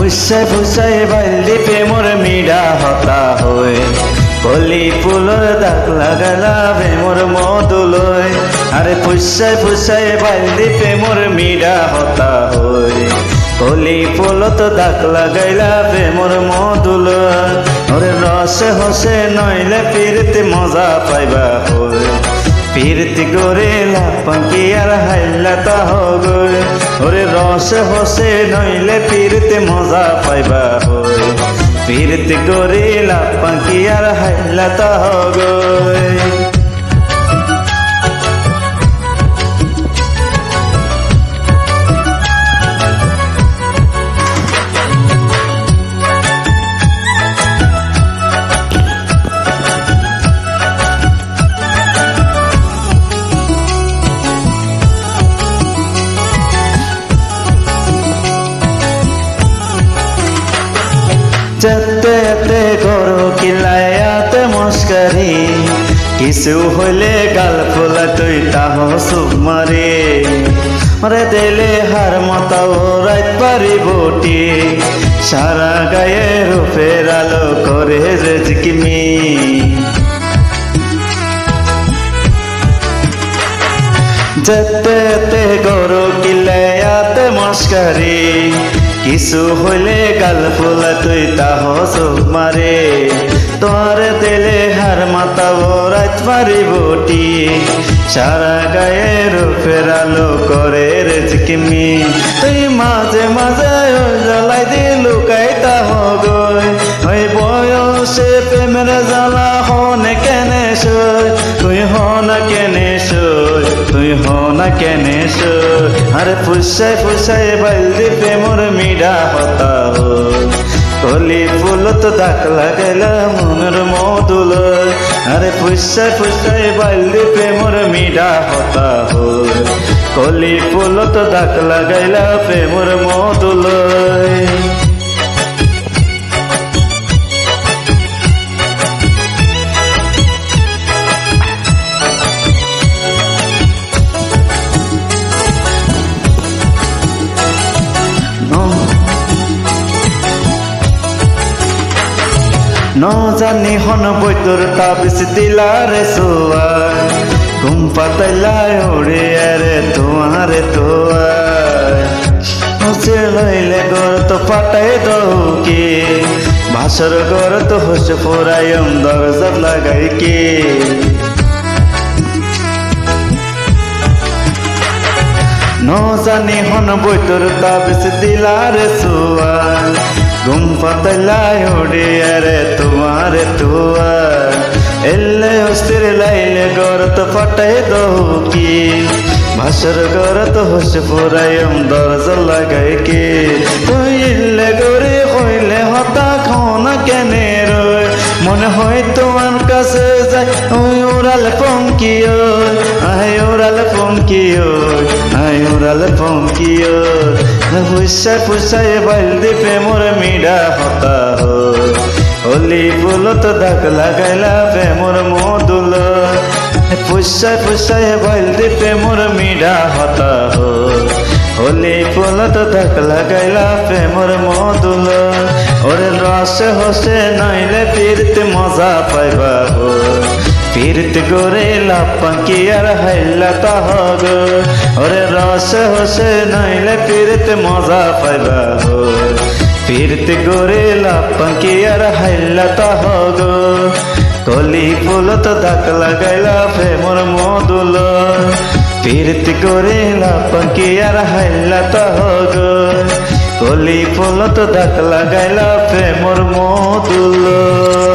ফুসাই ফুসাই বাইলি প্রেমর মিডা হতা হয়ে কলি ফুলর দাগ লাগালা প্রেমর মধুলয় আরে ফুসাই ফুসাই বাইলি প্রেমর মিডা হতা হয়ে কলি ফুলত দাগ লাগাইলা প্রেমর মধুলয় ওরে রসে হসে নইলে পিরতে মজা পাইবা হয়ে পিরতি করে লাপাঙ্কি আর হাইলা তাহ গয় ওরে রসে হসে নইলে পিরতে মজা পাইবা হয়ে পিরতি করে লাপাঙ্কি আর হাইলা তাহ গয় যেতে করো কিলায়াতে মস্কারি কিছু হইলে গাল ফোলা তুই তাহ সুখ মারে মরে দিলে হার মতাও রাত পারি বটি সারা গায়ে রূপের আলো করে রেজকিমি যেতে করো কিলায়াতে মস্কারি কিছু হইলে গাল ফোলা তুই তাহ চোখ মারে তোর দিলে হার মাতাব রাত পারি বটি সারা গায়ে রূপের আলো করে রেজকিমি তুই মাঝে মাঝে জ্বালাই দি লুকাই তাহ গই ওই বয়সে প্রেমের জ্বালা হনে কেনে সই তুই হন কেনে সই তুই হন কেনে সই আরে ফুসাই ফুসাই বাইলি প্রেমর মিডা হতা হই কলি ফুলত দাগ লাগাইলা মনের মধুলয় আরে ফুসাই ফুসাই বাইলি প্রেমর মিডা হতা হই কলি ফুলত দাগ লাগাইলা প্রেমর মধুলয় ন জানি হন বৈতর তাবিস দিলারে সোয়ার ঘুম পাতাইলাই ওরে আরে তোমারে তোয়ার হসে লইলে গর তো পাটাই দৌকে ভাসর গর তো হস ফোরায়ম দরজা লাগাই কে ন জানি হন বৈতর তাবিস দিলারে সোয়ার ঘুম পাতাইলাই ওরে আরে তোমারে তোয়ার এলে অস্থির লাইলে গরত ফাটাই দৌকি ভাসর গরত হস পুরায়ম দরজা লাগাই কে তুই ইল্লে গরে হইলে হতা খাওনা কেনে রয় মনে হয় তোমার কাছে যাই ওই ওরাল পঙ্কিও আয় ওরাল পঙ্কিও আয় ওরাল পঙ্কিও ফুসাই ফুসাই বাইলি প্রেমর মিডা হতা হই হলি ফুলত দাগ লাগাইলা প্রেমর মধুলয় ফুসাই ফুসাই বাইলি প্রেমর মিডা হতা হই হলি ফুলত দাগ লাগাইলা প্রেমর মধুলয় ওরে রসে হসে নইলে পিরতে মজা পাইবা হই পিরতে করে লাপাঙ্কি আর হাইলা তাহ গই ওরে রসে হসে নইলে পিরতে মজা পাইবা হই পিরতে করে লাপাঙ্কি আর হাইলা তাহ গই কলি ফুলত দাগ লাগাইলা প্রেমর মধুলয় পিরতে করে লাপাঙ্কি আর হাইলা তাহ গই কলি ফুলত দাগ লাগাইলা প্রেমর মধুলয়।